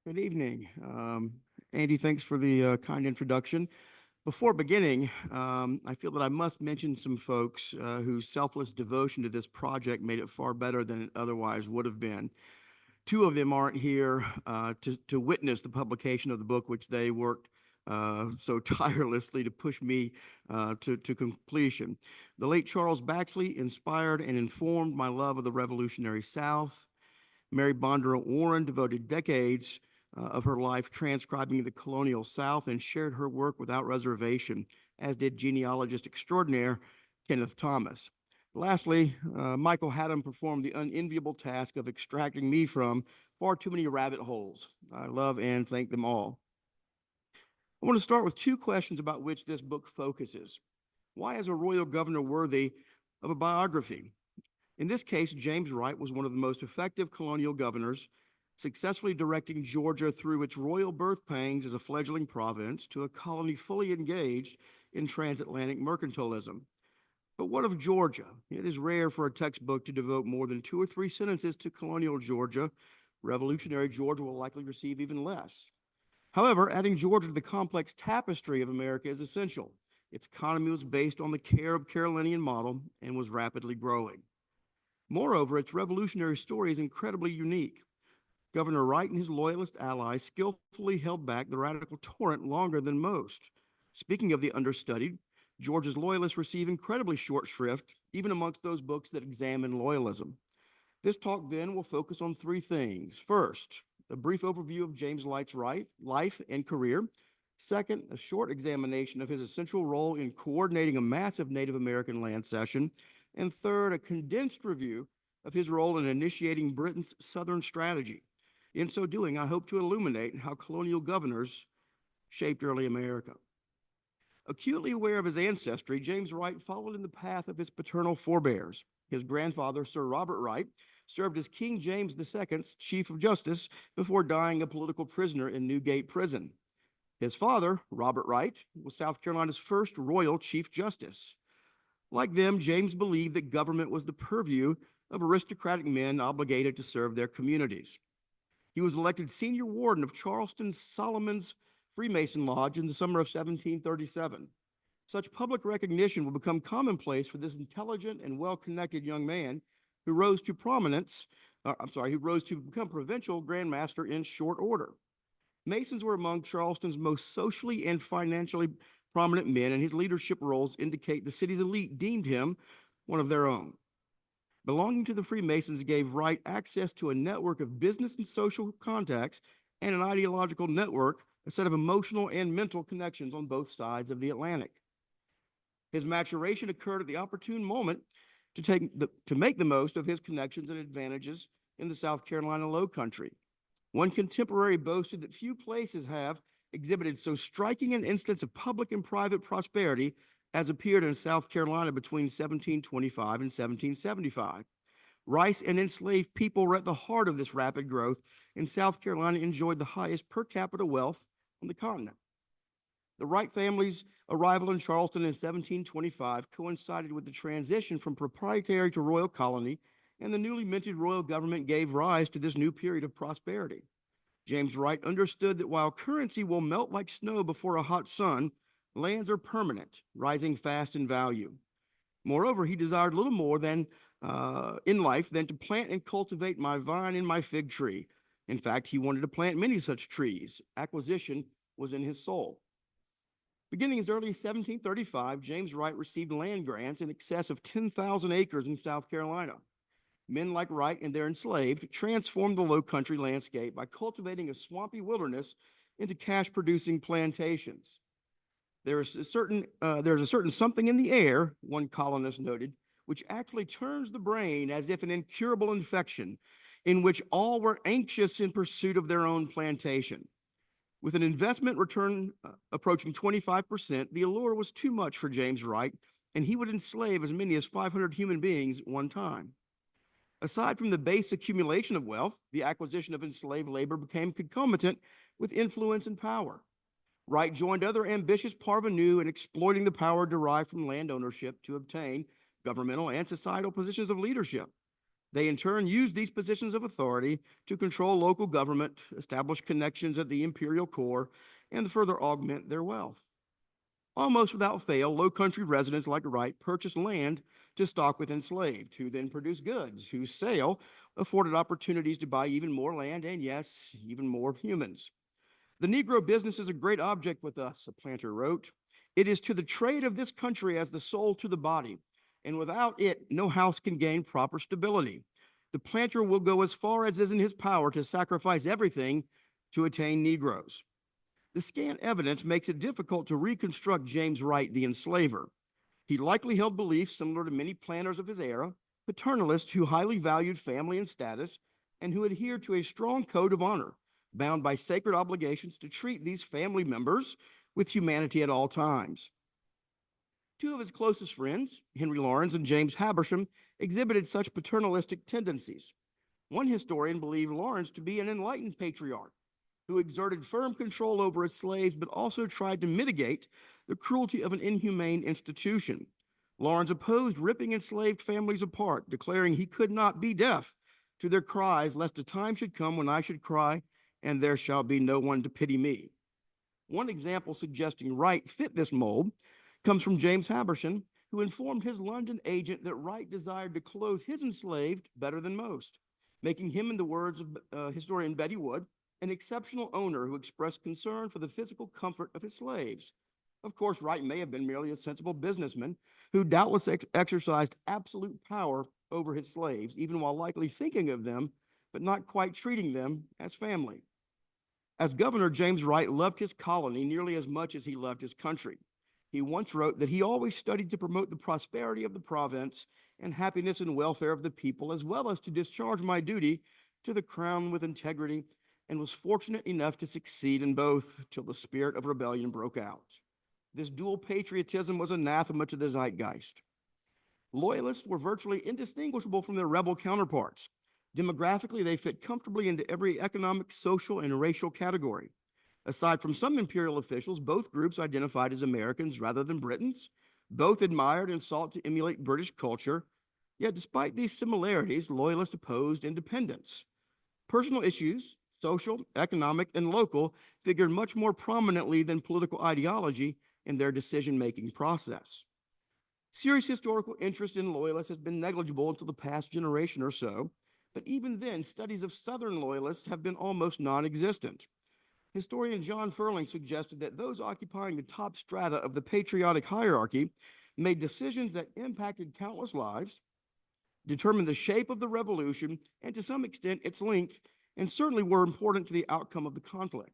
Good evening. Andy, thanks for the kind introduction. Before beginning, I feel that I must mention some folks whose selfless devotion to this project made it far better than it otherwise would have been. Two of them aren't here to witness the publication of the book, which they worked so tirelessly to push me to completion. The late Charles Baxley inspired and informed my love of the Revolutionary South. Mary Bondurant Warren devoted decades of her life transcribing the colonial South and shared her work without reservation, as did genealogist extraordinaire Kenneth Thomas. Lastly, Michael Haddam performed the unenviable task of extracting me from far too many rabbit holes. I love and thank them all. I want to start with two questions about which this book focuses. Why is a royal governor worthy of a biography? In this case, James Wright was one of the most effective colonial governors, successfully directing Georgia through its royal birth pangs as a fledgling province to a colony fully engaged in transatlantic mercantilism. But what of Georgia? It is rare for a textbook to devote more than 2 or 3 sentences to colonial Georgia. Revolutionary Georgia will likely receive even less. However, adding Georgia to the complex tapestry of America is essential. Its economy was based on the Carolinian model and was rapidly growing. Moreover, its revolutionary story is incredibly unique. Governor Wright and his loyalist allies skillfully held back the radical torrent longer than most. Speaking of the understudied, Georgia's loyalists receive incredibly short shrift, even amongst those books that examine loyalism. This talk then will focus on three things. First, a brief overview of James Wright's life and career. Second, a short examination of his essential role in coordinating a massive Native American land cession. And third, a condensed review of his role in initiating Britain's Southern strategy. In so doing, I hope to illuminate how colonial governors shaped early America. Acutely aware of his ancestry, James Wright followed in the path of his paternal forebears. His grandfather, Sir Robert Wright, served as King James II's Chief of Justice before dying a political prisoner in Newgate Prison. His father, Robert Wright, was South Carolina's first royal Chief Justice. Like them, James believed that government was the purview of aristocratic men obligated to serve their communities. He was elected senior warden of Charleston's Solomon's Freemason Lodge in the summer of 1737. Such public recognition would become commonplace for this intelligent and well-connected young man who rose to who rose to become provincial Grand Master in short order. Masons were among Charleston's most socially and financially prominent men, and his leadership roles indicate the city's elite deemed him one of their own. Belonging to the Freemasons gave Wright access to a network of business and social contacts and an ideological network, a set of emotional and mental connections on both sides of the Atlantic. His maturation occurred at the opportune moment to make the most of his connections and advantages in the South Carolina Low Country. One contemporary boasted that few places have exhibited so striking an instance of public and private prosperity as appeared in South Carolina between 1725 and 1775. Rice and enslaved people were at the heart of this rapid growth, and South Carolina enjoyed the highest per capita wealth on the continent. The Wright family's arrival in Charleston in 1725 coincided with the transition from proprietary to royal colony, and the newly minted royal government gave rise to this new period of prosperity. James Wright understood that while currency will melt like snow before a hot sun, lands are permanent, rising fast in value. Moreover, he desired little more than in life than to plant and cultivate my vine and my fig tree. In fact, he wanted to plant many such trees. Acquisition was in his soul. Beginning as early as 1735, James Wright received land grants in excess of 10,000 acres in South Carolina. Men like Wright and their enslaved transformed the low country landscape by cultivating a swampy wilderness into cash-producing plantations. There's a certain something in the air, one colonist noted, which actually turns the brain as if an incurable infection, in which all were anxious in pursuit of their own plantation. With an investment return approaching 25%, the allure was too much for James Wright, and he would enslave as many as 500 human beings at one time. Aside from the base accumulation of wealth, the acquisition of enslaved labor became concomitant with influence and power. Wright joined other ambitious parvenus in exploiting the power derived from land ownership to obtain governmental and societal positions of leadership. They in turn used these positions of authority to control local government, establish connections at the imperial core, and further augment their wealth. Almost without fail, low country residents like Wright purchased land to stock with enslaved, who then produced goods, whose sale afforded opportunities to buy even more land and, yes, even more humans. The Negro business is a great object with us, a planter wrote. It is to the trade of this country as the soul to the body, and without it, no house can gain proper stability. The planter will go as far as is in his power to sacrifice everything to attain Negroes. The scant evidence makes it difficult to reconstruct James Wright, the enslaver. He likely held beliefs similar to many planters of his era, paternalists who highly valued family and status, and who adhered to a strong code of honor, bound by sacred obligations to treat these family members with humanity at all times. Two of his closest friends, Henry Lawrence and James Habersham, exhibited such paternalistic tendencies. One historian believed Lawrence to be an enlightened patriarch who exerted firm control over his slaves, but also tried to mitigate the cruelty of an inhumane institution. Lawrence opposed ripping enslaved families apart, declaring he could not be deaf to their cries, lest a time should come when I should cry, and there shall be no one to pity me. One example suggesting Wright fit this mold comes from James Habersham, who informed his London agent that Wright desired to clothe his enslaved better than most, making him, in the words of historian Betty Wood, an exceptional owner who expressed concern for the physical comfort of his slaves. Of course, Wright may have been merely a sensible businessman who doubtless exercised absolute power over his slaves, even while likely thinking of them, but not quite treating them as family. As governor, James Wright loved his colony nearly as much as he loved his country. He once wrote that he always studied to promote the prosperity of the province and happiness and welfare of the people, as well as to discharge my duty to the crown with integrity, and was fortunate enough to succeed in both till the spirit of rebellion broke out. This dual patriotism was anathema to the zeitgeist. Loyalists were virtually indistinguishable from their rebel counterparts. Demographically, they fit comfortably into every economic, social, and racial category. Aside from some imperial officials, both groups identified as Americans rather than Britons. Both admired and sought to emulate British culture. Yet, despite these similarities, loyalists opposed independence. Personal issues, social, economic, and local, figured much more prominently than political ideology in their decision-making process. Serious historical interest in loyalists has been negligible until the past generation or so, but even then, studies of Southern loyalists have been almost non-existent. Historian John Furling suggested that those occupying the top strata of the patriotic hierarchy made decisions that impacted countless lives, determined the shape of the revolution, and to some extent its length, and certainly were important to the outcome of the conflict.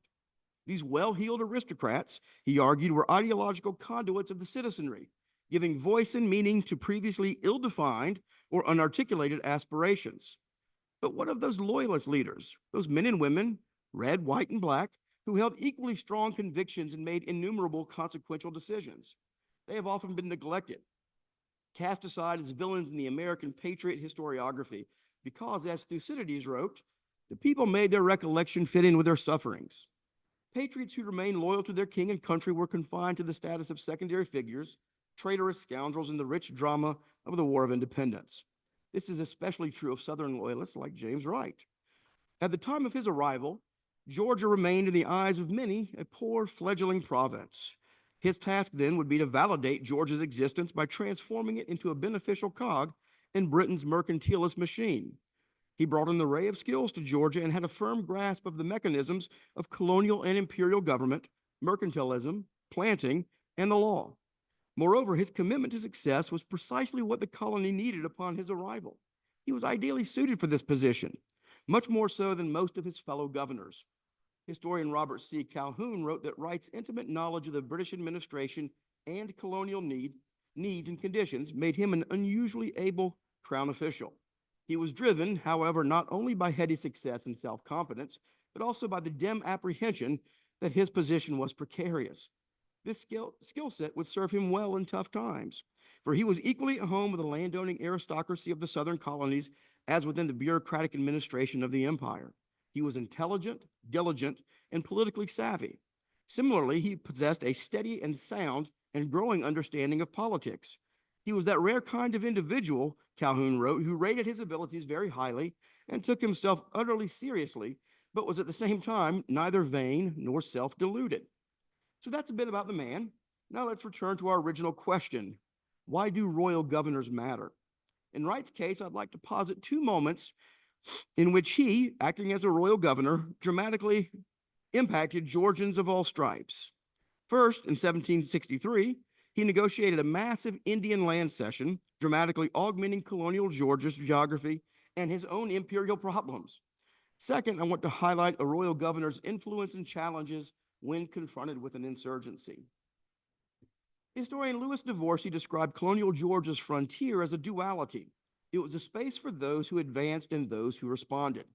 These well-heeled aristocrats, he argued, were ideological conduits of the citizenry, giving voice and meaning to previously ill-defined or unarticulated aspirations. But what of those loyalist leaders, those men and women, red, white, and black, who held equally strong convictions and made innumerable consequential decisions? They have often been neglected, cast aside as villains in the American patriot historiography, because, as Thucydides wrote, the people made their recollection fit in with their sufferings. Patriots who remained loyal to their king and country were confined to the status of secondary figures, traitorous scoundrels in the rich drama of the War of Independence. This is especially true of Southern loyalists like James Wright. At the time of his arrival, Georgia remained in the eyes of many a poor fledgling province. His task then would be to validate Georgia's existence by transforming it into a beneficial cog in Britain's mercantilist machine. He brought an array of skills to Georgia and had a firm grasp of the mechanisms of colonial and imperial government, mercantilism, planting, and the law. Moreover, his commitment to success was precisely what the colony needed upon his arrival. He was ideally suited for this position, much more so than most of his fellow governors. Historian Robert C. Calhoun wrote that Wright's intimate knowledge of the British administration and colonial needs and conditions made him an unusually able crown official. He was driven, however, not only by heady success and self-confidence, but also by the dim apprehension that his position was precarious. This skill set would serve him well in tough times, for he was equally at home with the landowning aristocracy of the southern colonies as within the bureaucratic administration of the empire. He was intelligent, diligent, and politically savvy. Similarly, he possessed a steady and sound and growing understanding of politics. He was that rare kind of individual, Calhoun wrote, who rated his abilities very highly and took himself utterly seriously, but was at the same time neither vain nor self deluded. So that's a bit about the man. Now let's return to our original question: why do royal governors matter? In Wright's case, I'd like to posit two moments in which he, acting as a royal governor, dramatically impacted Georgians of all stripes. First, in 1763, he negotiated a massive Indian land cession, dramatically augmenting colonial Georgia's geography and his own imperial problems. Second, I want to highlight a royal governor's influence and challenges when confronted with an insurgency. Historian Louis Divorcey described colonial Georgia's frontier as a duality. It was a space for those who advanced and those who responded.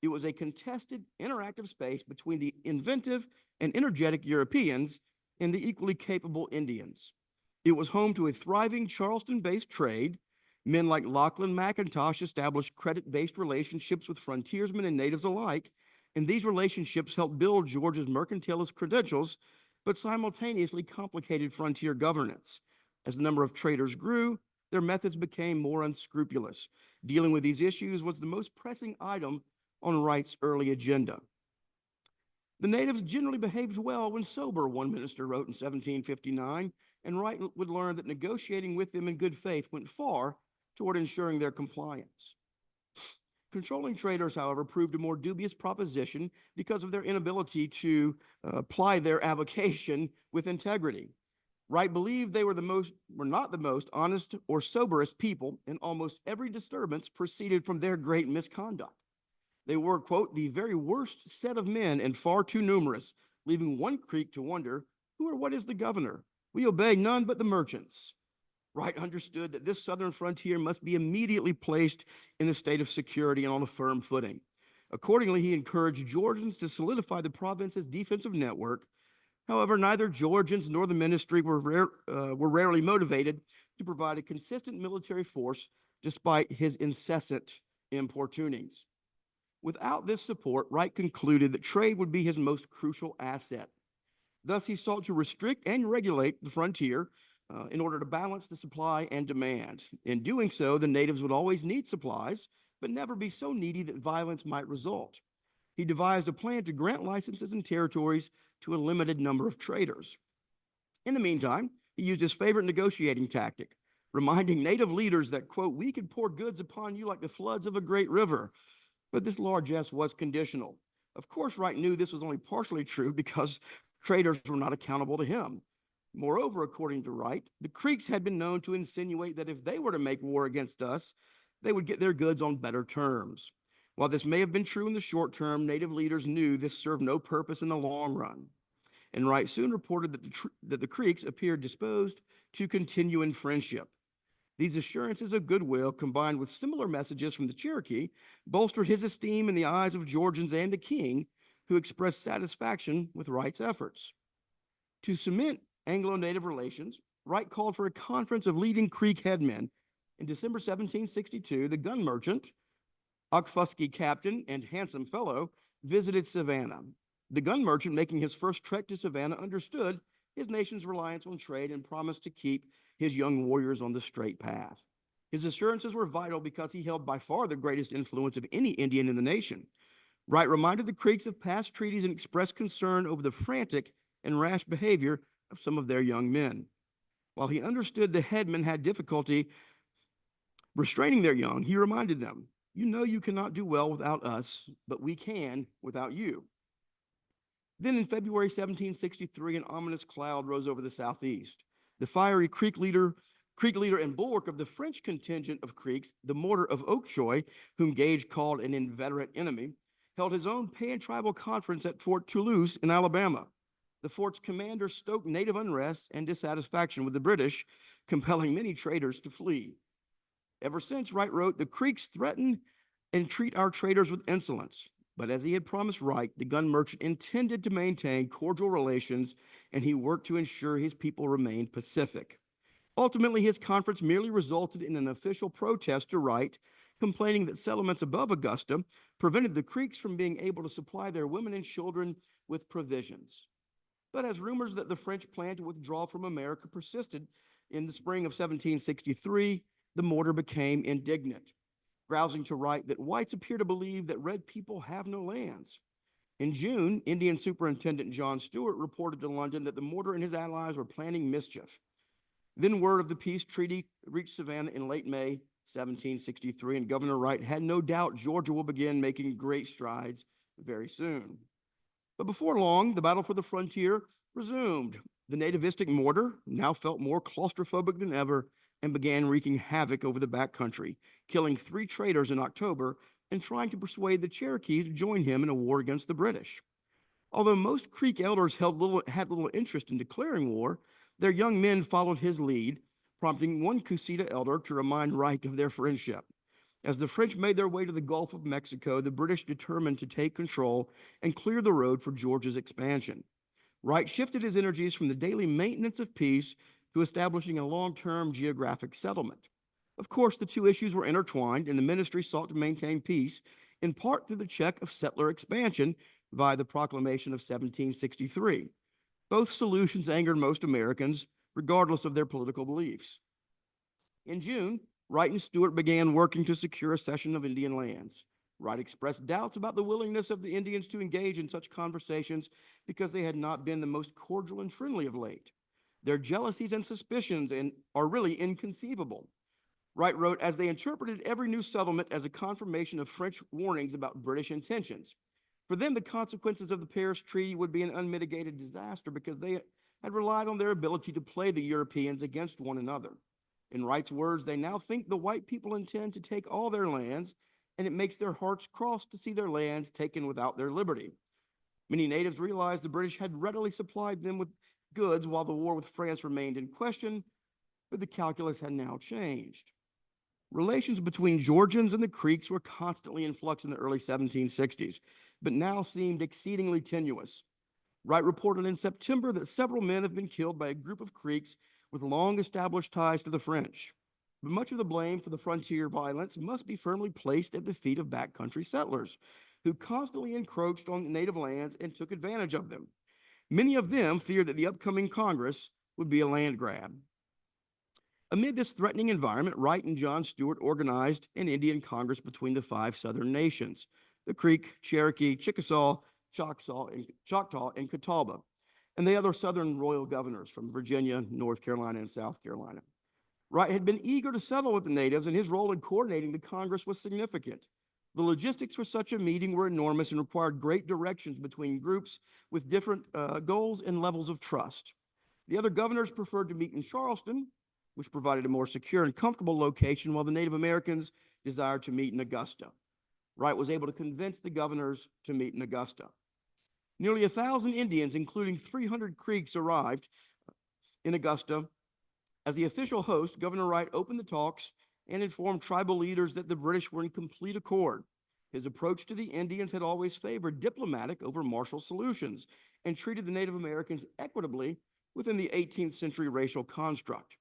It was a contested, interactive space between the inventive and energetic Europeans and the equally capable Indians. It was home to a thriving Charleston-based trade. Men like Lachlan McIntosh established credit-based relationships with frontiersmen and natives alike, and these relationships helped build Georgia's mercantilist credentials, but simultaneously complicated frontier governance. As the number of traders grew, their methods became more unscrupulous. Dealing with these issues was the most pressing item on Wright's early agenda. The natives generally behaved well when sober, one minister wrote in 1759, and Wright would learn that negotiating with them in good faith went far toward ensuring their compliance. Controlling traders, however, proved a more dubious proposition because of their inability to apply their avocation with integrity. Wright believed they were not the most honest or soberest people, and almost every disturbance proceeded from their great misconduct. They were, quote, the very worst set of men and far too numerous, leaving one Creek to wonder, who or what is the governor? We obey none but the merchants. Wright understood that this southern frontier must be immediately placed in a state of security and on a firm footing. Accordingly, he encouraged Georgians to solidify the province's defensive network. However, neither Georgians nor the ministry were rarely motivated to provide a consistent military force despite his incessant importunings. Without this support, Wright concluded that trade would be his most crucial asset. Thus, he sought to restrict and regulate the frontier in order to balance the supply and demand. In doing so, the natives would always need supplies, but never be so needy that violence might result. He devised a plan to grant licenses and territories to a limited number of traders. In the meantime, he used his favorite negotiating tactic, reminding native leaders that, quote, we could pour goods upon you like the floods of a great river. But this largesse was conditional. Of course, Wright knew this was only partially true because traders were not accountable to him. Moreover, according to Wright, the Creeks had been known to insinuate that if they were to make war against us, they would get their goods on better terms. While this may have been true in the short term, native leaders knew this served no purpose in the long run. And Wright soon reported that the Creeks appeared disposed to continue in friendship. These assurances of goodwill, combined with similar messages from the Cherokee, bolstered his esteem in the eyes of Georgians and the king, who expressed satisfaction with Wright's efforts. To cement Anglo-Native relations, Wright called for a conference of leading Creek headmen. In December 1762, the gun merchant, Okfuskee captain, and handsome fellow visited Savannah. The gun merchant, making his first trek to Savannah, understood his nation's reliance on trade and promised to keep his young warriors on the straight path. His assurances were vital because he held by far the greatest influence of any Indian in the nation. Wright reminded the Creeks of past treaties and expressed concern over the frantic and rash behavior of some of their young men. While he understood the headmen had difficulty restraining their young, he reminded them, you know you cannot do well without us, but we can without you. Then in February 1763, an ominous cloud rose over the southeast. The fiery Creek leader and bulwark of the French contingent of Creeks, the Mortar of Oakjoy, whom Gage called an inveterate enemy, held his own pan-tribal conference at Fort Toulouse in Alabama. The fort's commander stoked native unrest and dissatisfaction with the British, compelling many traders to flee. Ever since, Wright wrote, the Creeks threaten and treat our traders with insolence. But as he had promised Wright, the gun merchant intended to maintain cordial relations, and he worked to ensure his people remained pacific. Ultimately, his conference merely resulted in an official protest to Wright, complaining that settlements above Augusta prevented the Creeks from being able to supply their women and children with provisions. But as rumors that the French planned to withdraw from America persisted, In the spring of 1763, the mortar became indignant, grousing to Wright that whites appear to believe that red people have no lands. In June, Indian Superintendent John Stuart reported to London that the mortar and his allies were planning mischief. Then word of the peace treaty reached Savannah in late May 1763, and Governor Wright had no doubt Georgia will begin making great strides very soon. But before long, the battle for the frontier resumed. The nativistic mortar now felt more claustrophobic than ever and began wreaking havoc over the backcountry, killing 3 traders in October and trying to persuade the Cherokee to join him in a war against the British. Although most Creek elders had little interest in declaring war, their young men followed his lead, prompting one Cusita elder to remind Wright of their friendship. As the French made their way to the Gulf of Mexico, the British determined to take control and clear the road for Georgia's expansion. Wright shifted his energies from the daily maintenance of peace to establishing a long-term geographic settlement. Of course, the two issues were intertwined, and the ministry sought to maintain peace, in part through the check of settler expansion via the Proclamation of 1763. Both solutions angered most Americans, regardless of their political beliefs. In June, Wright and Stuart began working to secure a cession of Indian lands. Wright expressed doubts about the willingness of the Indians to engage in such conversations because they had not been the most cordial and friendly of late. Their jealousies and suspicions are really inconceivable. Wright wrote, as they interpreted every new settlement as a confirmation of French warnings about British intentions. For them, the consequences of the Paris Treaty would be an unmitigated disaster because they had relied on their ability to play the Europeans against one another. In Wright's words, they now think the white people intend to take all their lands, and it makes their hearts cross to see their lands taken without their liberty. Many natives realized the British had readily supplied them with goods while the war with France remained in question, but the calculus had now changed. Relations between Georgians and the Creeks were constantly in flux in the early 1760s, but now seemed exceedingly tenuous. Wright reported in September that several men have been killed by a group of Creeks with long-established ties to the French. But much of the blame for the frontier violence must be firmly placed at the feet of backcountry settlers, who constantly encroached on native lands and took advantage of them. Many of them feared that the upcoming Congress would be a land grab. Amid this threatening environment, Wright and John Stuart organized an Indian Congress between the 5 southern nations, the Creek, Cherokee, Chickasaw, Choctaw, and Catawba, and the other southern royal governors from Virginia, North Carolina, and South Carolina. Wright had been eager to settle with the natives, and his role in coordinating the Congress was significant. The logistics for such a meeting were enormous and required great directions between groups with different goals and levels of trust. The other governors preferred to meet in Charleston, which provided a more secure and comfortable location, while the Native Americans desired to meet in Augusta. Wright was able to convince the governors to meet in Augusta. Nearly 1,000 Indians, including 300 Creeks, arrived in Augusta. As the official host, Governor Wright opened the talks and informed tribal leaders that the British were in complete accord. His approach to the Indians had always favored diplomatic over martial solutions and treated the Native Americans equitably within the 18th century racial construct.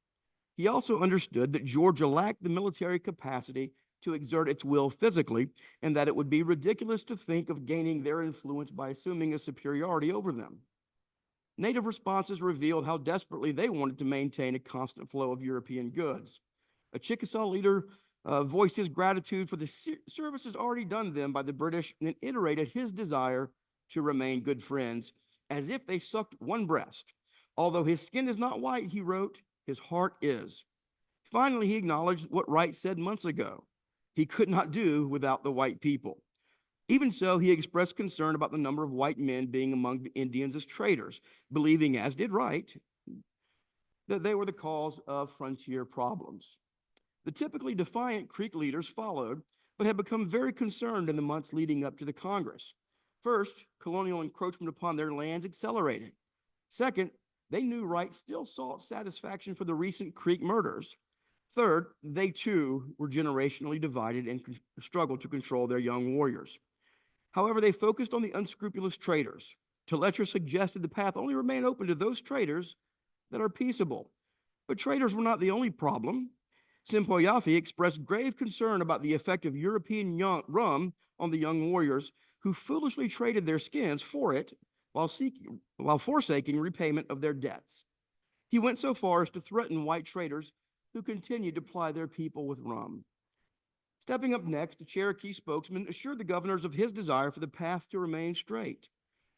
He also understood that Georgia lacked the military capacity to exert its will physically, and that it would be ridiculous to think of gaining their influence by assuming a superiority over them. Native responses revealed how desperately they wanted to maintain a constant flow of European goods. A Chickasaw leader voiced his gratitude for the services already done them by the British and iterated his desire to remain good friends, as if they sucked one breast. Although his skin is not white, he wrote, his heart is. Finally, he acknowledged what Wright said months ago. He could not do without the white people. Even so, he expressed concern about the number of white men being among the Indians as traders, believing, as did Wright, that they were the cause of frontier problems. The typically defiant Creek leaders followed, but had become very concerned in the months leading up to the Congress. First, colonial encroachment upon their lands accelerated. Second, they knew Wright still sought satisfaction for the recent Creek murders. Third, they too were generationally divided and struggled to control their young warriors. However, they focused on the unscrupulous traders. Teletcher suggested the path only remained open to those traders that are peaceable. But traders were not the only problem. Sempoyafi expressed grave concern about the effect of European rum on the young warriors who foolishly traded their skins for it while forsaking repayment of their debts. He went so far as to threaten white traders who continued to ply their people with rum. Stepping up next, a Cherokee spokesman assured the governors of his desire for the path to remain straight.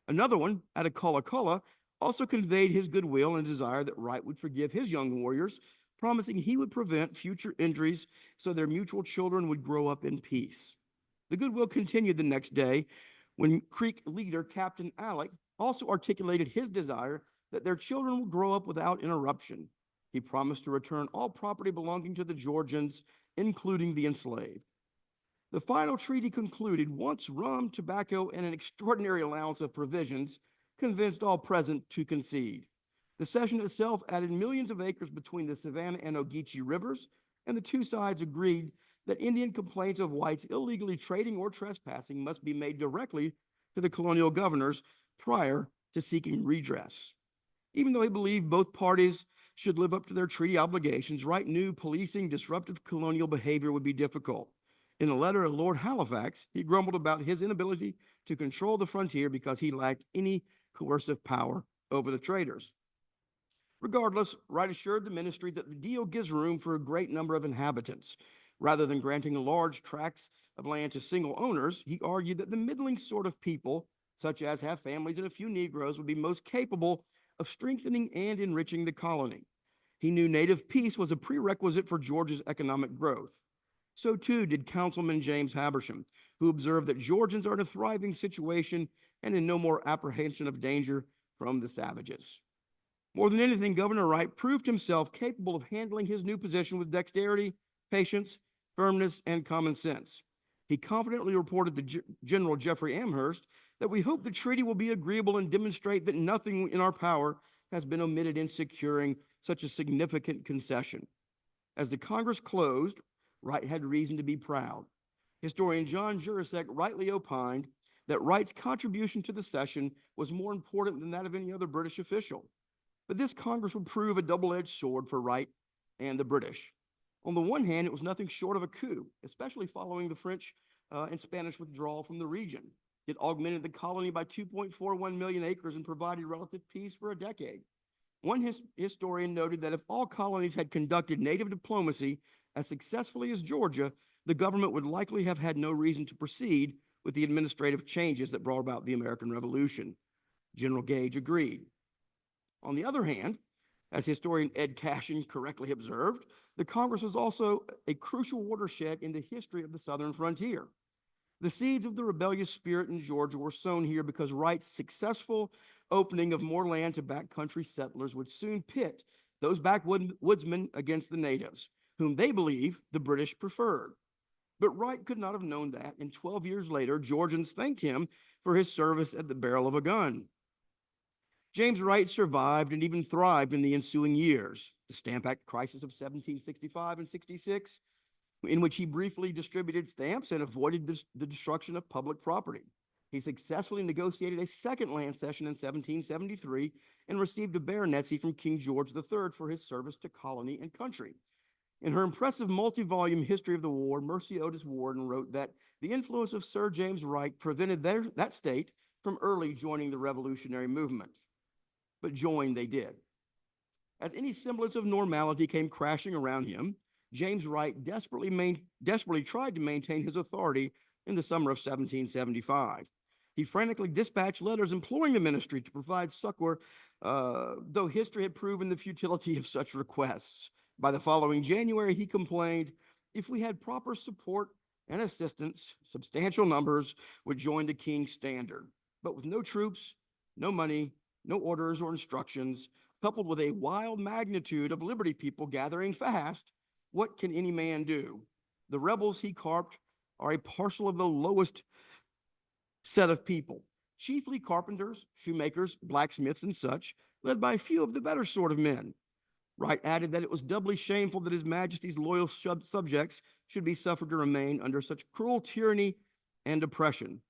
Another one, at a Attacullaculla, also conveyed his goodwill and desire that Wright would forgive his young warriors, promising he would prevent future injuries so their mutual children would grow up in peace. The goodwill continued the next day when Creek leader Captain Alec also articulated his desire that their children would grow up without interruption. He promised to return all property belonging to the Georgians, including the enslaved. The final treaty concluded once rum, tobacco, and an extraordinary allowance of provisions convinced all present to concede. The cession itself added millions of acres between the Savannah and Ogeechee rivers, and the two sides agreed that Indian complaints of whites illegally trading or trespassing must be made directly to the colonial governors prior to seeking redress. Even though he believed both parties should live up to their treaty obligations, Wright knew policing disruptive colonial behavior would be difficult. In a letter to Lord Halifax, he grumbled about his inability to control the frontier because he lacked any coercive power over the traders. Regardless, Wright assured the ministry that the deal gives room for a great number of inhabitants. Rather than granting large tracts of land to single owners, he argued that the middling sort of people, such as have families and a few Negroes, would be most capable of strengthening and enriching the colony. He knew native peace was a prerequisite for Georgia's economic growth. So too did Councilman James Habersham, who observed that Georgians are in a thriving situation and in no more apprehension of danger from the savages. More than anything, Governor Wright proved himself capable of handling his new position with dexterity, patience, firmness, and common sense. He confidently reported to General Jeffrey Amherst that we hope the treaty will be agreeable and demonstrate that nothing in our power has been omitted in securing such a significant concession. As the Congress closed, Wright had reason to be proud. Historian John Jurasek rightly opined that Wright's contribution to the session was more important than that of any other British official. But this Congress would prove a double-edged sword for Wright and the British. On the one hand, it was nothing short of a coup, especially following the French and Spanish withdrawal from the region. It augmented the colony by 2.41 million acres and provided relative peace for a decade. One historian noted that if all colonies had conducted native diplomacy as successfully as Georgia, the government would likely have had no reason to proceed with the administrative changes that brought about the American Revolution. General Gage agreed. On the other hand, as historian Ed Cashin correctly observed, the Congress was also a crucial watershed in the history of the southern frontier. The seeds of the rebellious spirit in Georgia were sown here because Wright's successful opening of more land to backcountry settlers would soon pit those backwoodsmen against the natives, whom they believe the British preferred. But Wright could not have known that, and 12 years later, Georgians thanked him for his service at the barrel of a gun. James Wright survived and even thrived in the ensuing years. The Stamp Act crisis of 1765 and 66, in which he briefly distributed stamps and avoided the destruction of public property. He successfully negotiated a second land cession in 1773 and received a baronetcy from King George III for his service to colony and country. In her impressive multi-volume history of the war, Mercy Otis Warden wrote that the influence of Sir James Wright prevented that state from early joining the revolutionary movement. But join they did. As any semblance of normality came crashing around him, James Wright desperately tried to maintain his authority in the summer of 1775. He frantically dispatched letters imploring the ministry to provide succor, though history had proven the futility of such requests. By the following January, he complained, if we had proper support and assistance, substantial numbers would join the king's standard. But with no troops, no money, no orders or instructions, coupled with a wild magnitude of liberty people gathering fast, what can any man do? The rebels he carped are a parcel of the lowest set of people, chiefly carpenters, shoemakers, blacksmiths, and such, led by a few of the better sort of men. Wright added that it was doubly shameful that His Majesty's loyal subjects should be suffered to remain under such cruel tyranny and oppression.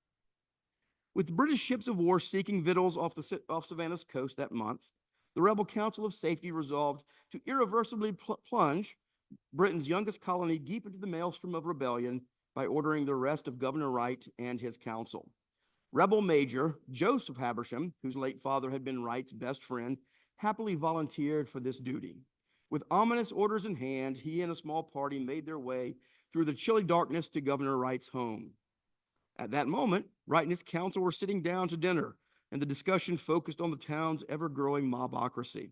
With British ships of war seeking victuals off Savannah's coast that month, the rebel Council of Safety resolved to irreversibly plunge Britain's youngest colony deep into the maelstrom of rebellion by ordering the arrest of Governor Wright and his council. Rebel Major Joseph Habersham, whose late father had been Wright's best friend, happily volunteered for this duty. With ominous orders in hand, he and a small party made their way through the chilly darkness to Governor Wright's home. At that moment, Wright and his council were sitting down to dinner, and the discussion focused on the town's ever-growing mobocracy.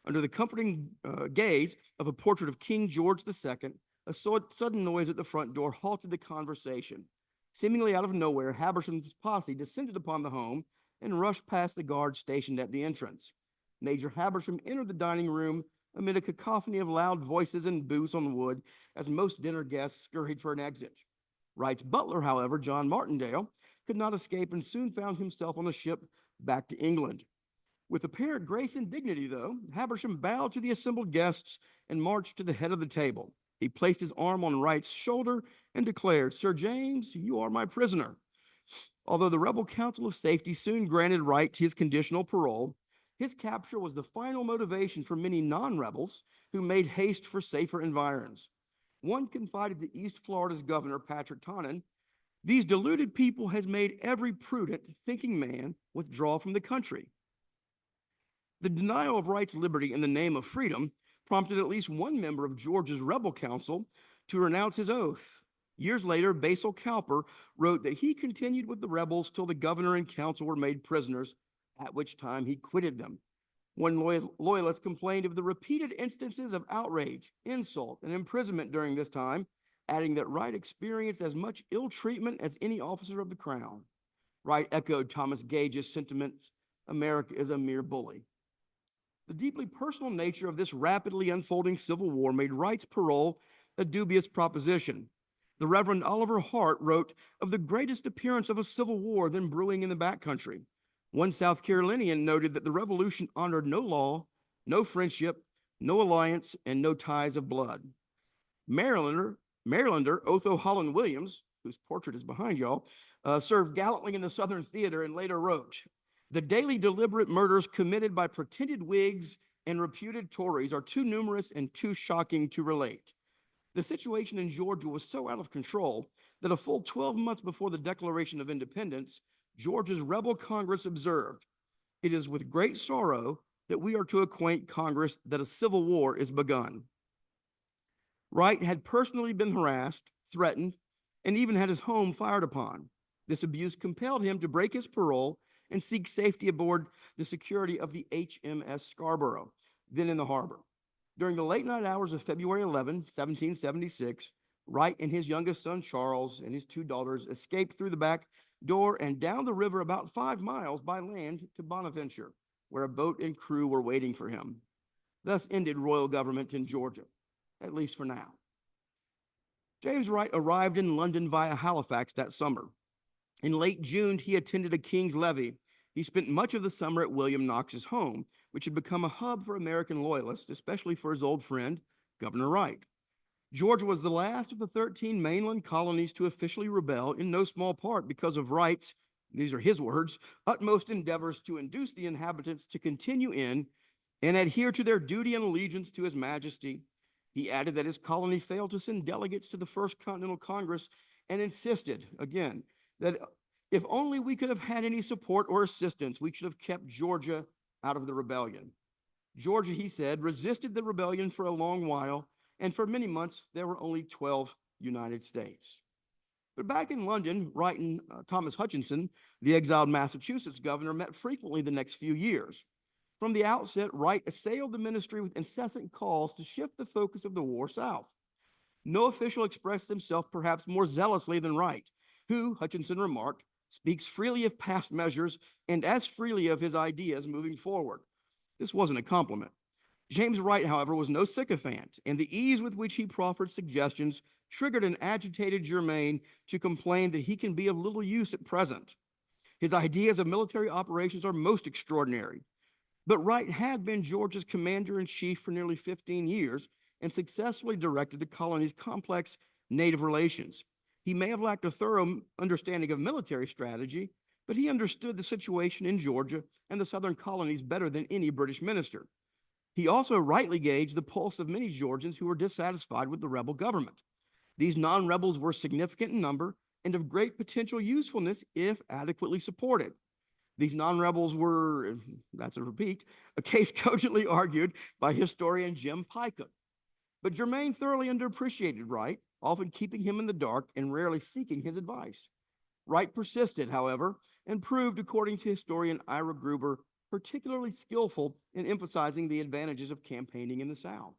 Under the comforting gaze of a portrait of King George II, a sudden noise at the front door halted the conversation. Seemingly out of nowhere, Habersham's posse descended upon the home and rushed past the guards stationed at the entrance. Major Habersham entered the dining room amid a cacophony of loud voices and booths on wood as most dinner guests scurried for an exit. Wright's butler, however, John Martindale, could not escape and soon found himself on a ship back to England. With apparent grace and dignity, though, Habersham bowed to the assembled guests and marched to the head of the table. He placed his arm on Wright's shoulder and declared, "Sir James, you are my prisoner." Although the rebel Council of Safety soon granted Wright his conditional parole, his capture was the final motivation for many non-rebels who made haste for safer environs. One confided to East Florida's governor, Patrick Tannen, "These deluded people has made every prudent, thinking man withdraw from the country." The denial of Wright's liberty in the name of freedom prompted at least one member of Georgia's rebel council to renounce his oath. Years later, Basil Cowper wrote that he continued with the rebels till the governor and council were made prisoners, at which time he quitted them. One loyalist complained of the repeated instances of outrage, insult, and imprisonment during this time, adding that Wright experienced as much ill treatment as any officer of the crown. Wright echoed Thomas Gage's sentiments, "America is a mere bully." The deeply personal nature of this rapidly unfolding Civil War made Wright's parole a dubious proposition. The Reverend Oliver Hart wrote of the greatest appearance of a civil war then brewing in the backcountry. One South Carolinian noted that the revolution honored no law, no friendship, no alliance, and no ties of blood. Marylander Otho Holland Williams, whose portrait is behind y'all, served gallantly in the Southern Theater and later wrote, "The daily deliberate murders committed by pretended Whigs and reputed Tories are too numerous and too shocking to relate." The situation in Georgia was so out of control that a full 12 months before the Declaration of Independence, Georgia's rebel Congress observed, "It is with great sorrow that we are to acquaint Congress that a civil war is begun." Wright had personally been harassed, threatened, and even had his home fired upon. This abuse compelled him to break his parole and seek safety aboard the security of the HMS Scarborough, then in the harbor. During the late night hours of February 11, 1776, Wright and his youngest son Charles and his two daughters escaped through the back door and down the river about 5 miles by land to Bonaventure, where a boat and crew were waiting for him. Thus ended royal government in Georgia, at least for now. James Wright arrived in London via Halifax that summer. In late June, he attended a King's levee. He spent much of the summer at William Knox's home, which had become a hub for American loyalists, especially for his old friend, Governor Wright. Georgia was the last of the 13 mainland colonies to officially rebel, in no small part because of Wright's, these are his words, utmost endeavors to induce the inhabitants to continue in and adhere to their duty and allegiance to his majesty. He added that his colony failed to send delegates to the First Continental Congress and insisted, again, that if only we could have had any support or assistance, we should have kept Georgia out of the rebellion. Georgia, he said, resisted the rebellion for a long while, and for many months, there were only 12 United States. But back in London, Wright and Thomas Hutchinson, the exiled Massachusetts governor, met frequently the next few years. From the outset, Wright assailed the ministry with incessant calls to shift the focus of the war south. No official expressed himself perhaps more zealously than Wright, who, Hutchinson remarked, speaks freely of past measures and as freely of his ideas moving forward. This wasn't a compliment. James Wright, however, was no sycophant, and the ease with which he proffered suggestions triggered an agitated Germain to complain that he can be of little use at present. His ideas of military operations are most extraordinary. But Wright had been Georgia's commander-in-chief for nearly 15 years and successfully directed the colony's complex native relations. He may have lacked a thorough understanding of military strategy, but he understood the situation in Georgia and the southern colonies better than any British minister. He also rightly gauged the pulse of many Georgians who were dissatisfied with the rebel government. These non-rebels were significant in number and of great potential usefulness if adequately supported. These non-rebels were, that's a repeat, a case cogently argued by historian Jim Pica. But Germain thoroughly underappreciated Wright, often keeping him in the dark and rarely seeking his advice. Wright persisted, however, and proved, according to historian Ira Gruber, particularly skillful in emphasizing the advantages of campaigning in the South.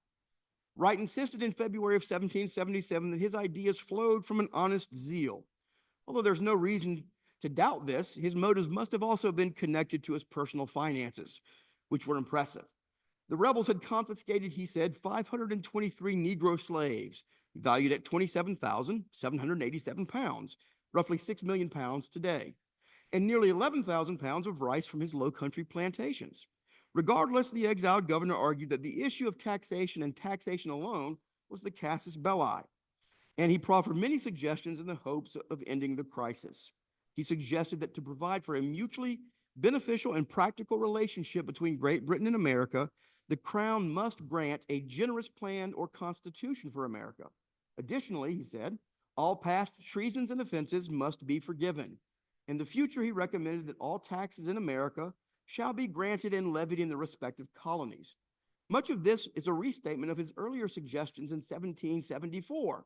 Wright insisted in February of 1777 that his ideas flowed from an honest zeal. Although there's no reason to doubt this, his motives must have also been connected to his personal finances, which were impressive. The rebels had confiscated, he said, 523 Negro slaves, valued at 27,787 pounds, roughly 6 million pounds today, and nearly 11,000 pounds of rice from his low country plantations. Regardless, the exiled governor argued that the issue of taxation and taxation alone was the casus belli, and he proffered many suggestions in the hopes of ending the crisis. He suggested that to provide for a mutually beneficial and practical relationship between Great Britain and America, the Crown must grant a generous plan or constitution for America. Additionally, he said, all past treasons and offenses must be forgiven. In the future, he recommended that all taxes in America shall be granted and levied in the respective colonies. Much of this is a restatement of his earlier suggestions in 1774,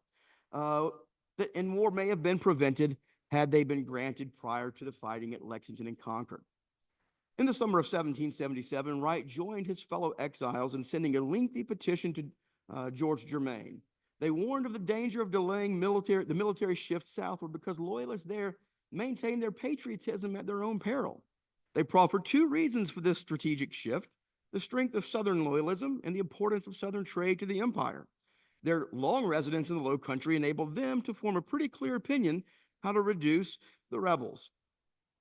and war may have been prevented had they been granted prior to the fighting at Lexington and Concord. In the summer of 1777, Wright joined his fellow exiles in sending a lengthy petition to George Germain. They warned of the danger of delaying the military shift southward because loyalists there maintained their patriotism at their own peril. They proffered two reasons for this strategic shift: the strength of Southern loyalism and the importance of Southern trade to the empire. Their long residence in the Low Country enabled them to form a pretty clear opinion how to reduce the rebels.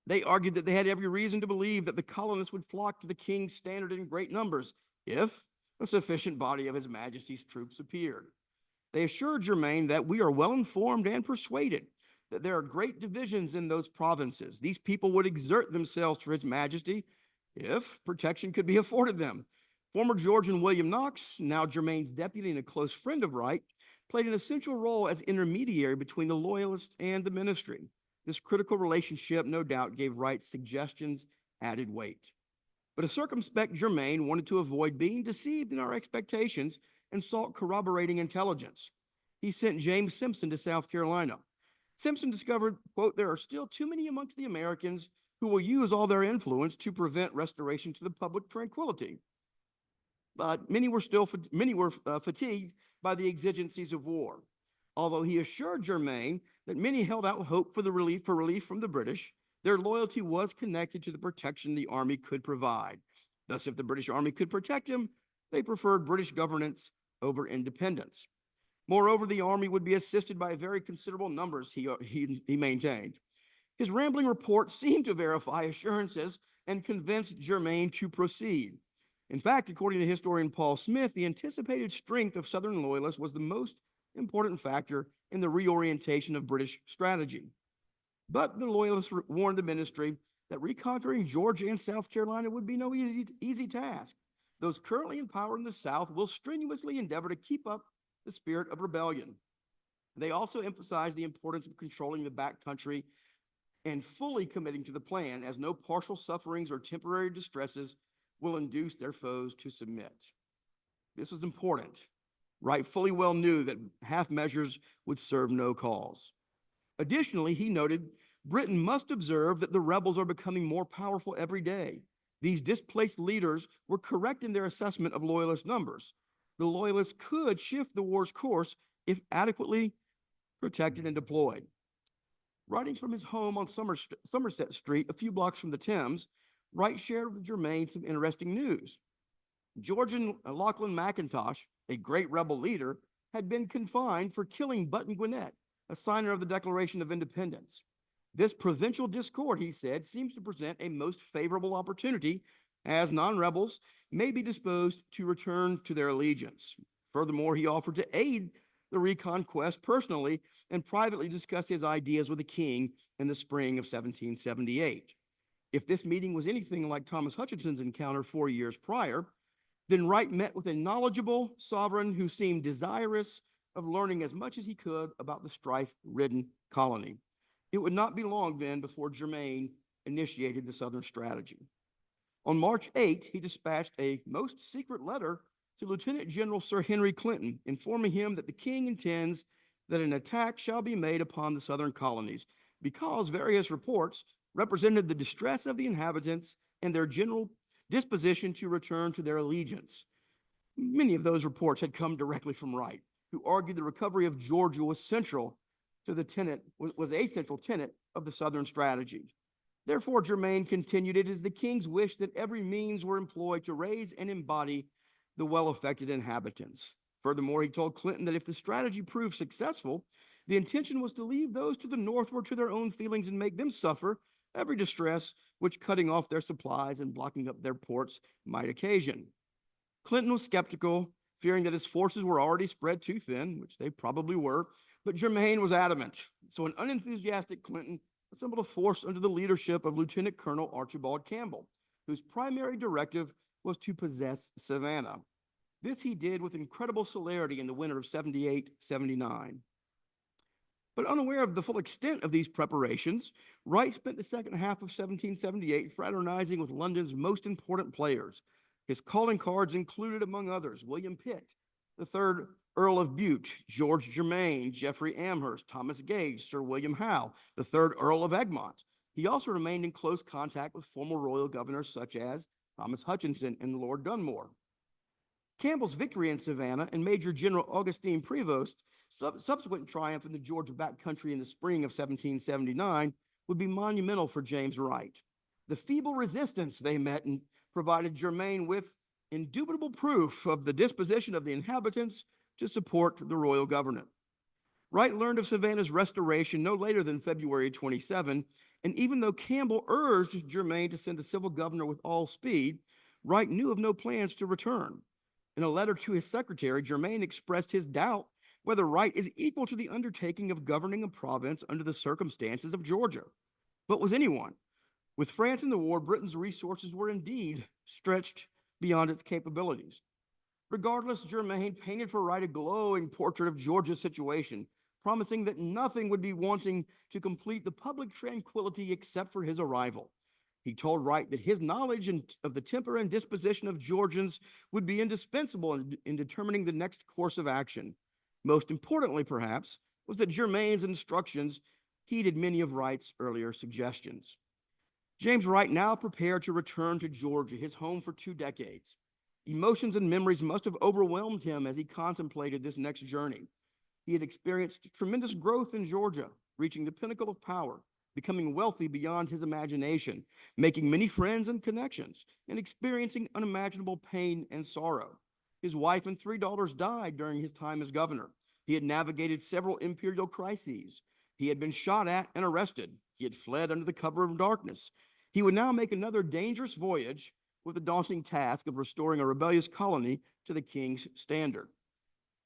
They argued that they had every reason to believe that the colonists would flock to the king's standard in great numbers if a sufficient body of his majesty's troops appeared. They assured Germain that we are well informed and persuaded that there are great divisions in those provinces. These people would exert themselves for his majesty if protection could be afforded them. Former George and William Knox, now Germain's deputy and a close friend of Wright, played an essential role as intermediary between the loyalists and the ministry. This critical relationship, no doubt, gave Wright's suggestions added weight. But a circumspect Germain wanted to avoid being deceived in our expectations and sought corroborating intelligence. He sent James Simpson to South Carolina. Simpson discovered, quote, there are still too many amongst the Americans who will use all their influence to prevent restoration to the public tranquility. But many were fatigued by the exigencies of war. Although he assured Germain that many held out hope for relief from the British, their loyalty was connected to the protection the army could provide. Thus, if the British army could protect him, they preferred British governance over independence. Moreover, the army would be assisted by very considerable numbers, he maintained. His rambling report seemed to verify assurances and convinced Germain to proceed. In fact, according to historian Paul Smith, the anticipated strength of Southern loyalists was the most important factor in the reorientation of British strategy. But the loyalists warned the ministry that reconquering Georgia and South Carolina would be no easy task. Those currently in power in the South will strenuously endeavor to keep up the spirit of rebellion. They also emphasized the importance of controlling the backcountry and fully committing to the plan, as no partial sufferings or temporary distresses will induce their foes to submit. This was important. Wright fully well knew that half measures would serve no cause. Additionally, he noted Britain must observe that the rebels are becoming more powerful every day. These displaced leaders were correct in their assessment of loyalist numbers. The loyalists could shift the war's course if adequately protected and deployed. Writing from his home on Somerset Street, a few blocks from the Thames, Wright shared with Germain some interesting news. George and Lachlan McIntosh, a great rebel leader, had been confined for killing Button Gwinnett, a signer of the Declaration of Independence. This provincial discord, he said, seems to present a most favorable opportunity, as non-rebels may be disposed to return to their allegiance. Furthermore, he offered to aid the reconquest personally and privately discussed his ideas with the king in the spring of 1778. If this meeting was anything like Thomas Hutchinson's encounter 4 years prior, then Wright met with a knowledgeable sovereign who seemed desirous of learning as much as he could about the strife-ridden colony. It would not be long then before Germain initiated the Southern strategy. On March 8, he dispatched a most secret letter to Lieutenant General Sir Henry Clinton, informing him that the king intends that an attack shall be made upon the southern colonies, because various reports represented the distress of the inhabitants and their general disposition to return to their allegiance. Many of those reports had come directly from Wright, who argued the recovery of Georgia was central to the tenet, was a central tenet of the Southern strategy. Therefore, Germain continued, it is the king's wish that every means were employed to raise and embody the well-affected inhabitants. Furthermore, he told Clinton that if the strategy proved successful, the intention was to leave those to the northward to their own feelings and make them suffer every distress which cutting off their supplies and blocking up their ports might occasion. Clinton was skeptical, fearing that his forces were already spread too thin, which they probably were, but Germain was adamant. So an unenthusiastic Clinton assembled a force under the leadership of Lieutenant Colonel Archibald Campbell, whose primary directive was to possess Savannah. This he did with incredible celerity in the winter of 78-79. But unaware of the full extent of these preparations, Wright spent the second half of 1778 fraternizing with London's most important players. His calling cards included, among others, William Pitt, the third Earl of Bute, George Germain, Geoffrey Amherst, Thomas Gage, Sir William Howe, the third Earl of Egmont. He also remained in close contact with former royal governors such as Thomas Hutchinson and Lord Dunmore. Campbell's victory in Savannah and Major General Augustine Prevost's subsequent triumph in the Georgia backcountry in the spring of 1779 would be monumental for James Wright. The feeble resistance they met and provided Germain with indubitable proof of the disposition of the inhabitants to support the royal government. Wright learned of Savannah's restoration no later than February 27, and even though Campbell urged Germain to send a civil governor with all speed, Wright knew of no plans to return. In a letter to his secretary, Germain expressed his doubt whether Wright is equal to the undertaking of governing a province under the circumstances of Georgia. But was anyone? With France in the war, Britain's resources were indeed stretched beyond its capabilities. Regardless, Germain painted for Wright a glowing portrait of Georgia's situation, promising that nothing would be wanting to complete the public tranquility except for his arrival. He told Wright that his knowledge of the temper and disposition of Georgians would be indispensable in determining the next course of action. Most importantly, perhaps, was that Germain's instructions heeded many of Wright's earlier suggestions. James Wright now prepared to return to Georgia, his home for 2 decades. Emotions and memories must have overwhelmed him as he contemplated this next journey. He had experienced tremendous growth in Georgia, reaching the pinnacle of power, becoming wealthy beyond his imagination, making many friends and connections, and experiencing unimaginable pain and sorrow. His wife and 3 daughters died during his time as governor. He had navigated several imperial crises. He had been shot at and arrested. He had fled under the cover of darkness. He would now make another dangerous voyage with the daunting task of restoring a rebellious colony to the king's standard.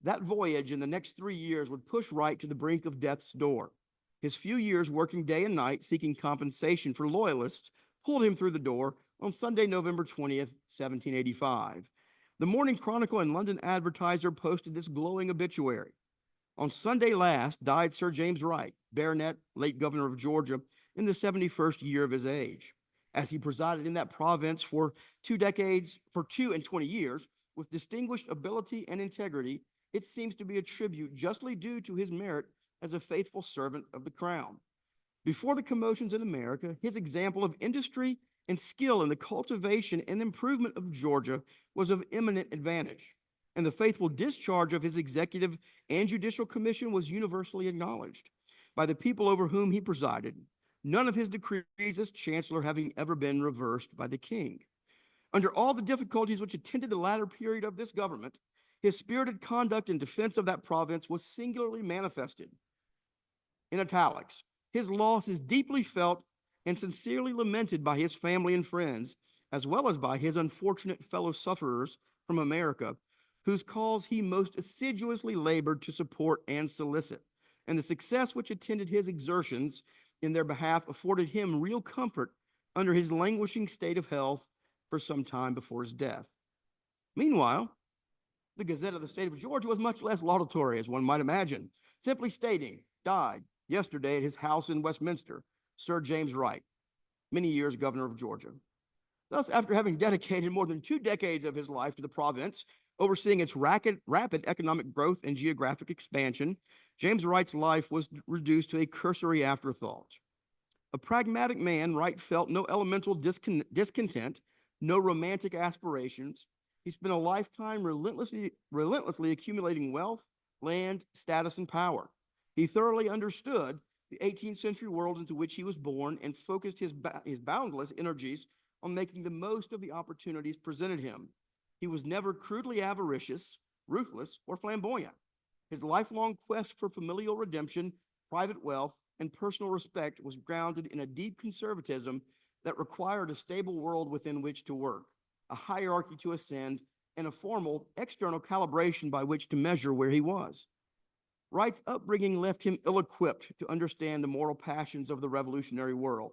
That voyage in the next 3 years would push Wright to the brink of death's door. His few years working day and night seeking compensation for loyalists pulled him through the door on Sunday, November 20th, 1785. The Morning Chronicle and London Advertiser posted this glowing obituary. On Sunday last died Sir James Wright, baronet, late governor of Georgia, in the 71st year of his age. As he presided in that province for 2 and 20 years, with distinguished ability and integrity, it seems to be a tribute justly due to his merit as a faithful servant of the crown. Before the commotions in America, his example of industry and skill in the cultivation and improvement of Georgia was of eminent advantage, and the faithful discharge of his executive and judicial commission was universally acknowledged by the people over whom he presided, none of his decrees as chancellor having ever been reversed by the king. Under all the difficulties which attended the latter period of this government, his spirited conduct in defense of that province was singularly manifested. In italics, his loss is deeply felt and sincerely lamented by his family and friends, as well as by his unfortunate fellow sufferers from America, whose cause he most assiduously labored to support and solicit, and the success which attended his exertions in their behalf afforded him real comfort under his languishing state of health for some time before his death. Meanwhile, the Gazette of the State of Georgia was much less laudatory, as one might imagine, simply stating, died yesterday at his house in Westminster, Sir James Wright. many years governor of Georgia. Thus, after having dedicated more than 2 decades of his life to the province, overseeing its rapid economic growth and geographic expansion, James Wright's life was reduced to a cursory afterthought. A pragmatic man, Wright felt no elemental discontent, no romantic aspirations. He spent a lifetime relentlessly accumulating wealth, land, status, and power. He thoroughly understood the 18th century world into which he was born and focused his boundless energies on making the most of the opportunities presented him. He was never crudely avaricious, ruthless, or flamboyant. His lifelong quest for familial redemption, private wealth, and personal respect was grounded in a deep conservatism that required a stable world within which to work, a hierarchy to ascend, and a formal external calibration by which to measure where he was. Wright's upbringing left him ill-equipped to understand the moral passions of the revolutionary world.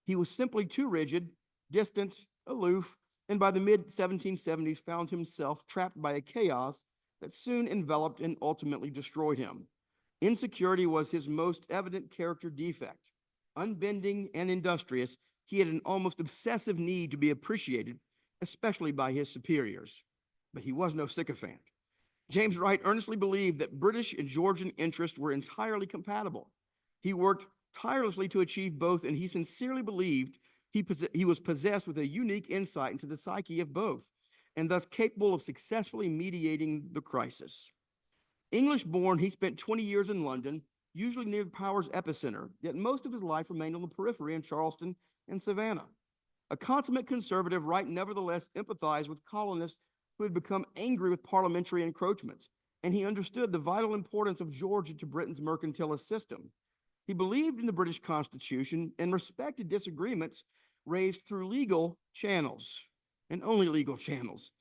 He was simply too rigid, distant, aloof, and by the mid-1770s found himself trapped by a chaos that soon enveloped and ultimately destroyed him. Insecurity was his most evident character defect. Unbending and industrious, he had an almost obsessive need to be appreciated, especially by his superiors. But he was no sycophant. James Wright earnestly believed that British and Georgian interests were entirely compatible. He worked tirelessly to achieve both, and he sincerely believed he was possessed with a unique insight into the psyche of both, and thus capable of successfully mediating the crisis. English born, he spent 20 years in London, usually near the power's epicenter, yet most of his life remained on the periphery in Charleston and Savannah. A consummate conservative, Wright nevertheless empathized with colonists who had become angry with parliamentary encroachments, and he understood the vital importance of Georgia to Britain's mercantilist system. He believed in the British Constitution and respected disagreements raised through legal channels, and only legal channels.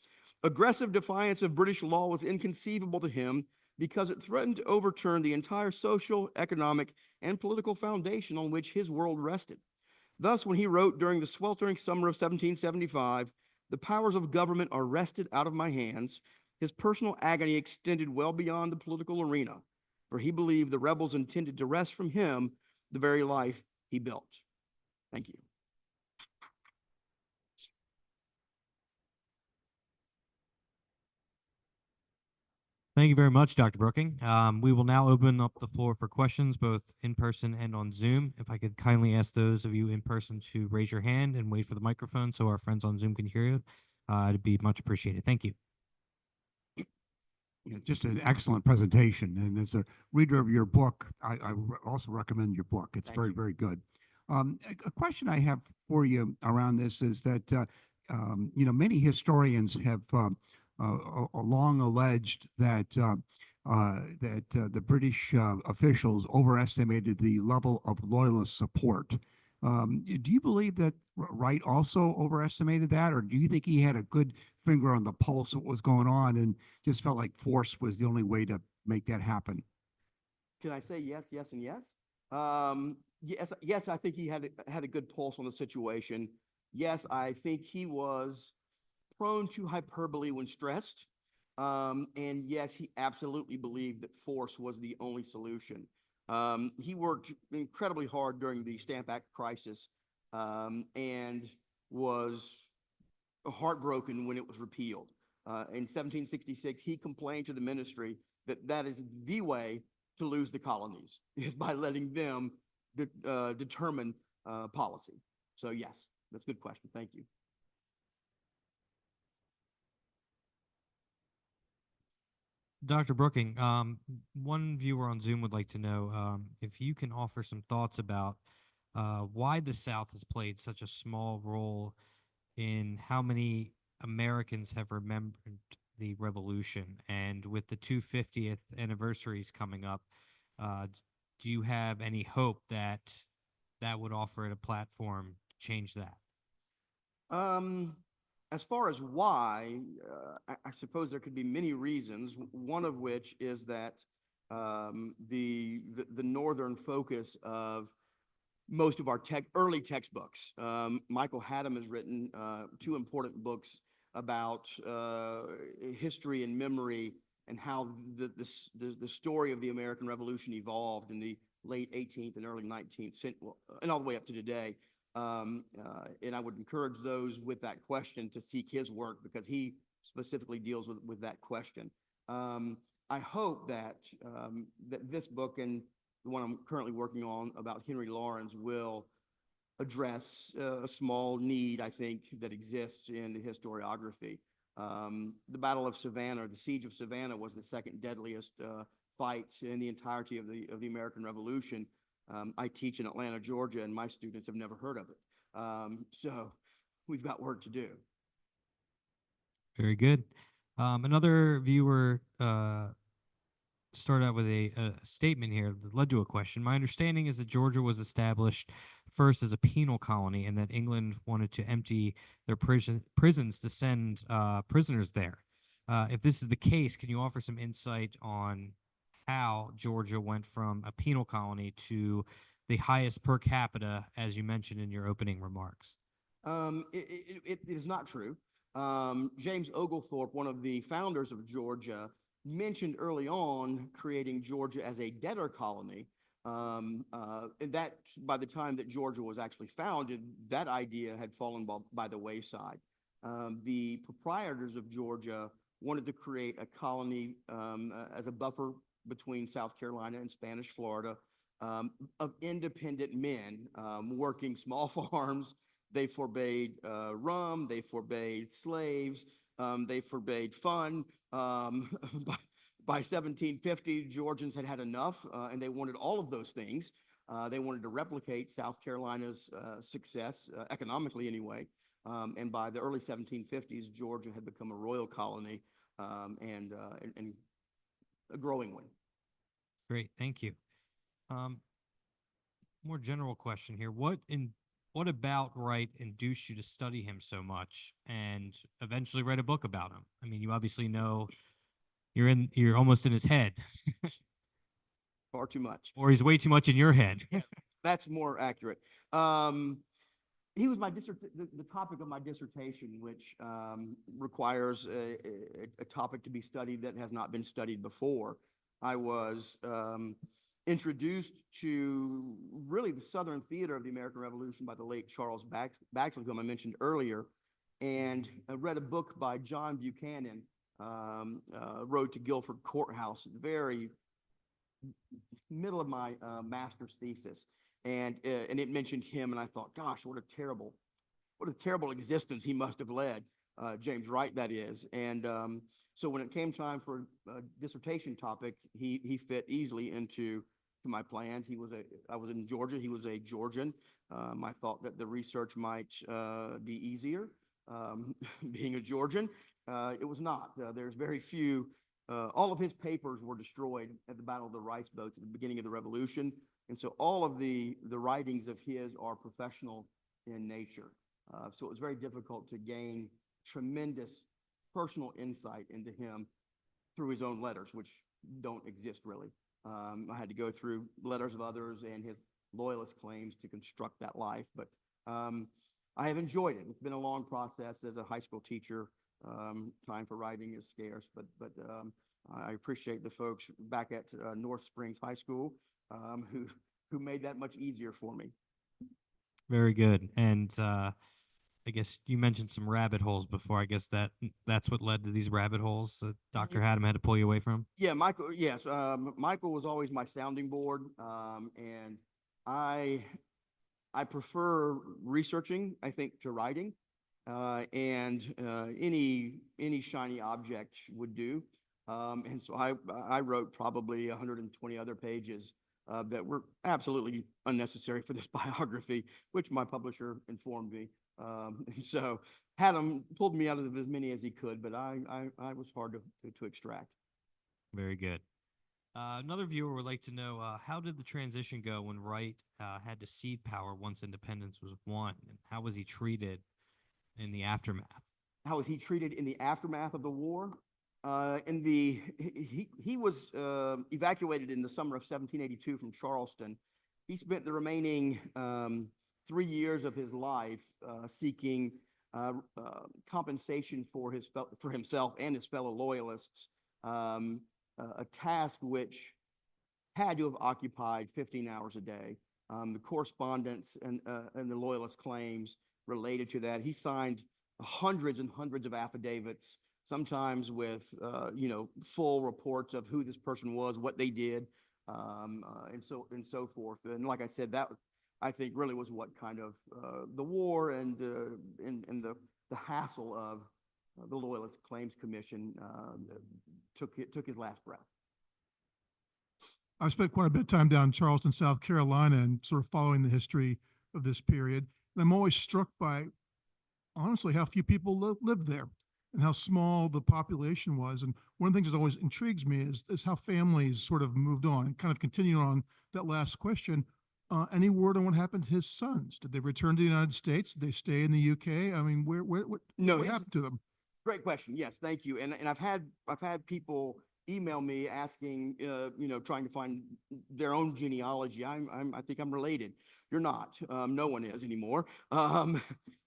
Aggressive defiance of British law was inconceivable to him because it threatened to overturn the entire social, economic, and political foundation on which his world rested. Thus, when he wrote during the sweltering summer of 1775, "The powers of government are wrested out of my hands," his personal agony extended well beyond the political arena, for he believed the rebels intended to wrest from him the very life he built. Thank you. Thank you very much, Dr. Brooking. We will now open up the floor for questions, both in person and on Zoom. If I could kindly ask those of you in person to raise your hand and wait for the microphone so our friends on Zoom can hear you, it'd be much appreciated. Thank you. Yeah, just an excellent presentation. And as a reader of your book, I also recommend your book. It's very, very good. A question I have for you around this is that, many historians have long alleged that the British officials overestimated the level of loyalist support. Do you believe that Wright also overestimated that, or do you think he had a good finger on the pulse of what was going on and just felt like force was the only way to make that happen? Can I say yes, yes, and yes? Yes, I think he had a good pulse on the situation. Yes, I think he was prone to hyperbole when stressed. And yes, he absolutely believed that force was the only solution. He worked incredibly hard during the Stamp Act crisis, and was heartbroken when it was repealed. In 1766, he complained to the ministry that that is the way to lose the colonies, is by letting them determine policy. So yes, that's a good question. Thank you. Dr. Brooking, one viewer on Zoom would like to know if you can offer some thoughts about why the South has played such a small role in how many Americans have remembered the Revolution. And with the 250th anniversaries coming up, do you have any hope that that would offer it a platform to change that? As far as why, I suppose there could be many reasons. One of which is that the northern focus of most of our early textbooks. Michael Haddam has written 2 important books about history and memory, and how the story of the American Revolution evolved in the late 18th and early 19th century, and all the way up to today. And I would encourage those with that question to seek his work because he specifically deals with that question. I hope that that this book and the one I'm currently working on about Henry Lawrence will address a small need, I think, that exists in the historiography. The Battle of Savannah, the Siege of Savannah, was the second deadliest fight in the entirety of the American Revolution. I teach in Atlanta, Georgia, and my students have never heard of it. So we've got work to do. Very good. Another viewer started out with a statement here that led to a question. My understanding is that Georgia was established first as a penal colony and that England wanted to empty their prisons to send prisoners there. If this is the case, can you offer some insight on how Georgia went from a penal colony to the highest per capita, as you mentioned in your opening remarks? It is not true. James Oglethorpe, one of the founders of Georgia, mentioned early on creating Georgia as a debtor colony. And that by the time that Georgia was actually founded, that idea had fallen by the wayside. The proprietors of Georgia wanted to create a colony as a buffer between South Carolina and Spanish Florida of independent men working small farms. They forbade rum, they forbade slaves, they forbade fun. By 1750, Georgians had had enough, and they wanted all of those things. They wanted to replicate South Carolina's success, economically anyway. And by the early 1750s, Georgia had become a royal colony and a growing one. Great, thank you. More general question here. What about Wright induced you to study him so much and eventually write a book about him? I mean, you obviously know you're almost in his head. Far too much. Or he's way too much in your head. That's more accurate. He was the topic of my dissertation, which requires a topic to be studied that has not been studied before. I was introduced to really the Southern theater of the American Revolution by the late Charles Baxley, whom I mentioned earlier, and I read a book by John Buchanan, Road to Guilford Courthouse, very middle of my master's thesis, and it mentioned him, and I thought, gosh, what a terrible existence he must have led, James Wright, that is. And so when it came time for a dissertation topic, he fit easily into my plans. I was in Georgia. He was a Georgian. I thought that the research might be easier. Being a Georgian, it was not. There's very few. All of his papers were destroyed at the Battle of the Rice Boats at the beginning of the Revolution, and so all of the writings of his are professional in nature. So it was very difficult to gain tremendous personal insight into him through his own letters, which don't exist really. I had to go through letters of others and his loyalist claims to construct that life, but I have enjoyed it. It's been a long process as a high school teacher. Time for writing is scarce, but I appreciate the folks back at North Springs High School who made that much easier for me. Very good. And I guess you mentioned some rabbit holes before. I guess that's what led to these rabbit holes that Dr. Haddam had to pull you away from. Yeah, Michael. Yes, Michael was always my sounding board, and I prefer researching, I think, to writing, and any shiny object would do. And so I wrote probably 120 other pages that were absolutely unnecessary for this biography, which my publisher informed me. So Haddam pulled me out of as many as he could, but I was hard to extract. Very good. Another viewer would like to know, how did the transition go when Wright had to cede power once independence was won, and how was he treated in the aftermath? How was he treated in the aftermath of the war? He was evacuated in the summer of 1782 from Charleston. He spent the remaining 3 years of his life seeking compensation for himself and his fellow loyalists, a task which had to have occupied 15 hours a day. the correspondence and the Loyalist claims related to that. He signed hundreds and hundreds of affidavits, sometimes with, full reports of who this person was, what they did, and so forth. And like I said, that I think really was what kind of the war and the hassle of the Loyalist Claims Commission took his last breath. I've spent quite a bit of time down in Charleston, South Carolina, and sort of following the history of this period. And I'm always struck by, honestly, how few people lived there and how small the population was. And one of the things that always intrigues me is how families sort of moved on. And kind of continuing on that last question, any word on what happened to his sons? Did they return to the United States? Did they stay in the UK? I mean, what happened to them? Great question. Yes, thank you. And I've had people email me asking, trying to find their own genealogy. I think I'm related. You're not. No one is anymore.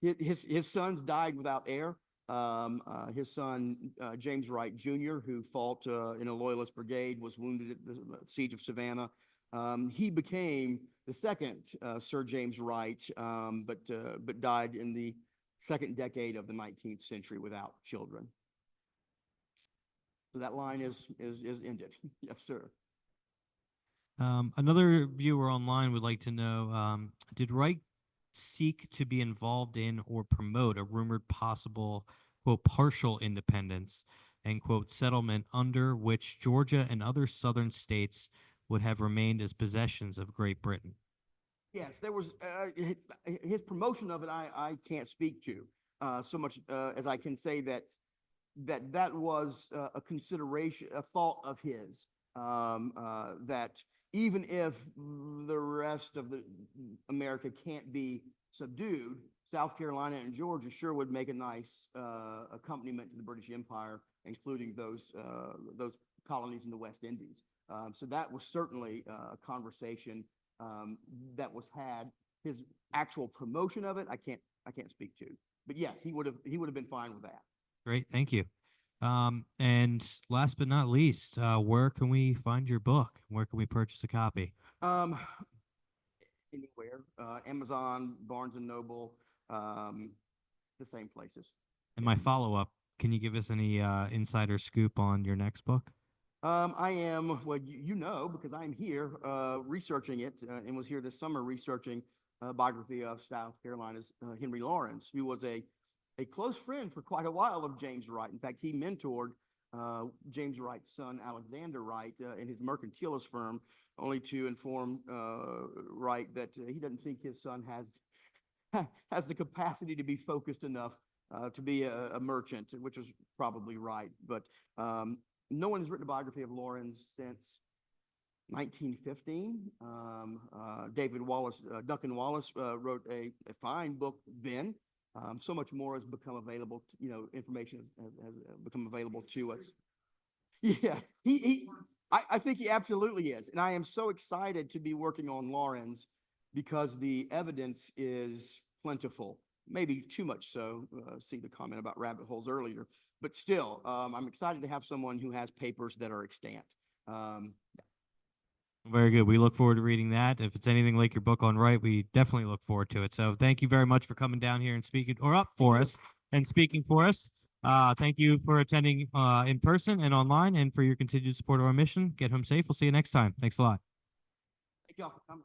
His sons died without heir. His son, James Wright Jr., who fought in a Loyalist brigade, was wounded at the siege of Savannah. He became the second Sir James Wright, but died in the second decade of the 19th century without children. So that line is ended. Yes, sir. Another viewer online would like to know, did Wright seek to be involved in or promote a rumored possible, quote, partial independence and, quote, settlement under which Georgia and other southern states would have remained as possessions of Great Britain? Yes, there was his promotion of it. I can't speak to so much as I can say that was a consideration, a thought of his, that even if the rest of America can't be subdued, South Carolina and Georgia sure would make a nice accompaniment to the British Empire, including those colonies in the West Indies. So that was certainly a conversation that was had. His actual promotion of it, I can't speak to, but yes, he would have been fine with that. Great, thank you. And last but not least, where can we find your book? Where can we purchase a copy? Anywhere, Amazon, Barnes and Noble, the same places. And my follow-up, can you give us any insider scoop on your next book? I am, well, because I'm here researching it and was here this summer researching a biography of South Carolina's Henry Lawrence, who was a close friend for quite a while of James Wright. In fact, he mentored James Wright's son, Alexander Wright, in his mercantilist firm, only to inform Wright that he doesn't think his son has the capacity to be focused enough to be a merchant, which was probably right. But no one has written a biography of Lawrence since 1915. Duncan Wallace wrote a fine book then. So much more has become available, information has become available to us. Yes, I think he absolutely is. And I am so excited to be working on Lawrence because the evidence is plentiful, maybe too much so. See the comment about rabbit holes earlier, but still, I'm excited to have someone who has papers that are extant. Very good. We look forward to reading that. If it's anything like your book on Wright, we definitely look forward to it. So thank you very much for coming down here and speaking up for us and speaking for us. Thank you for attending in person and online and for your continued support of our mission. Get home safe. We'll see you next time. Thanks a lot. Thank y'all for coming.